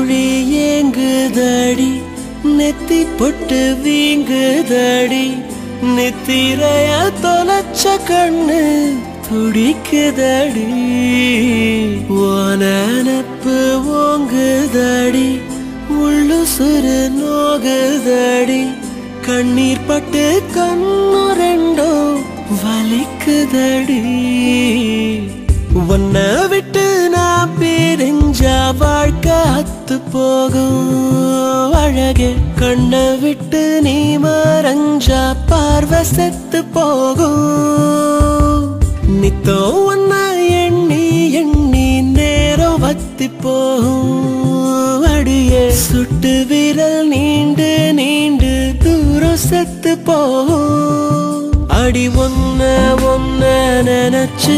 நெஞ்சாங்குழி ஏங்குதடி நெத்தி பொட்டு வீங்குதடி நித்திரைய தொலைச்ச கண்ணு துடிக்குதடி நெனப்பு ஓங்குதடி உள்ளுசுறு நோகுதடி கண்ணீர் பட்டு கண்ணு ரெண்டோ வலிக்குதடி உன்னை விட்டு நான் பிரிஞ்சா வாழ்க்கை அத்து போகும் அழகே கண்ணை விட்டு நீ மறைஞ்சா பார்வை செத்து போகும் நித்தோ உன்னை எண்ணி எண்ணி நேரம் வத்தி போகும் அடியே சுட்டு விரல் நீண்டு நீண்டு தூரம் செத்து போகும் அடி ஒன்ன நினைச்சு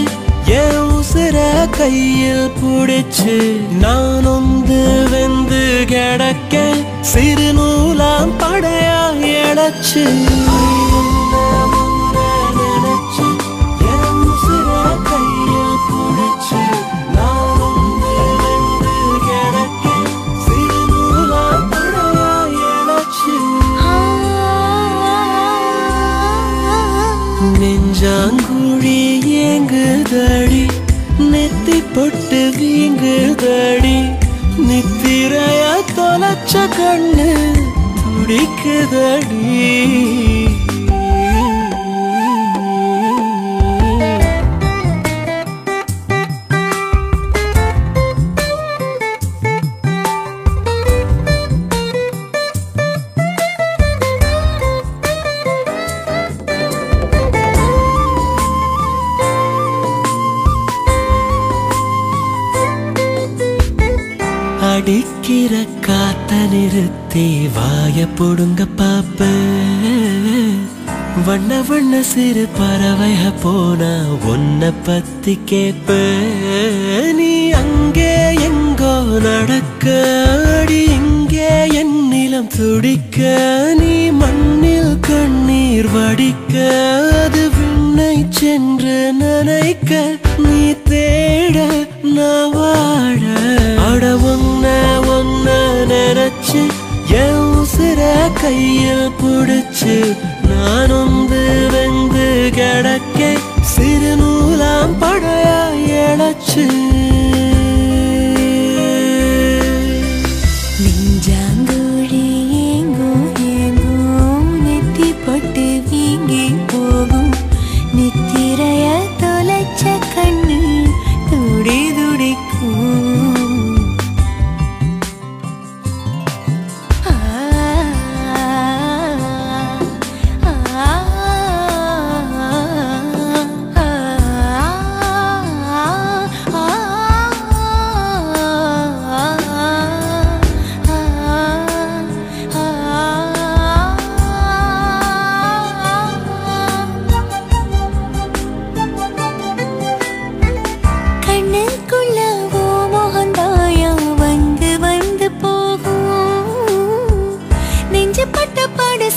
என் உசுர கையில் புடிச்சு நான் ஒந்து வெந்து கிடக்க சிறு நூலாம் படையா இழைச்சு நினைச்சு என் உசுர கையில் புடிச்சு நான் ஒந்து வெந்து கிடக்க சிறு நூலாம் படையா இழைச்சு நெஞ்சாங்குழி ஏங்குதடி நெத்தி பொட்டு வீங்குதடி நித்திரைய தொலைச்ச கண்ணு துடிக்குதடி அடிக்கிற காத்த நிறுத்தி வாய போடுங்க பாப்ப வண்ண வண்ண சிறு பறவைக போனா உன்னை பத்தி கேப்ப நீ அங்கே எங்கோ நடக்க அடி இங்கே என் நிலம் துடிக்க நீ மண்ணில் கண்ணீர் வடிக்க அது விண்ணை சென்று நனைக்க நீ தேட நான் வாழ அட ஒன்ன நினைச்சு என் உசுர கையில் புடிச்சு நான் ஒந்து வெந்து கிடக்க சிறு நூலாம் படையா இழைச்சு நெஞ்சாங்குழி ஏங்கும் ஏங்கும் நெத்தி பொட்டு வீங்கி போகும் நித்திரைய தொலைச்ச கண்ணு துடி துடிக்கும்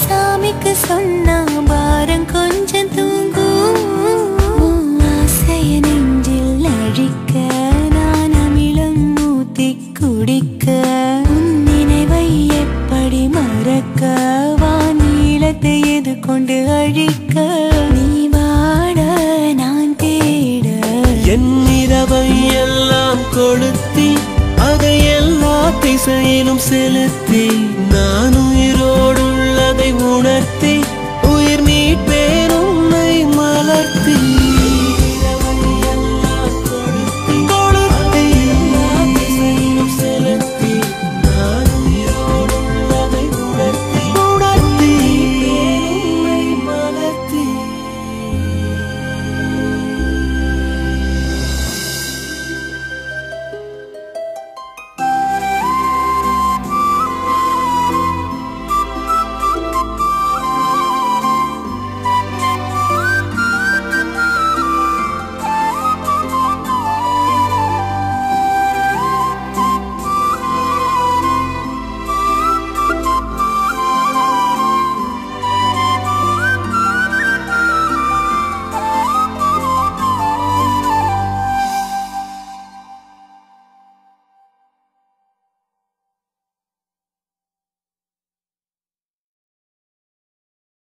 சாமிக்கு சொன்னா பாரம் கொஞ்சம் தூங்கும் ஆசைய நெஞ்சில் அழிக்க நான் அமிலம் ஊத்தி குடிக்க உன் நினைவை எப்படி மறக்க வானீளத்தை எது கொண்டு அழிக்க நீ வாட நான் தேட என் இரவை எல்லாம் கொளுத்தி அதை எல்லா திசையிலும் செலுத்தி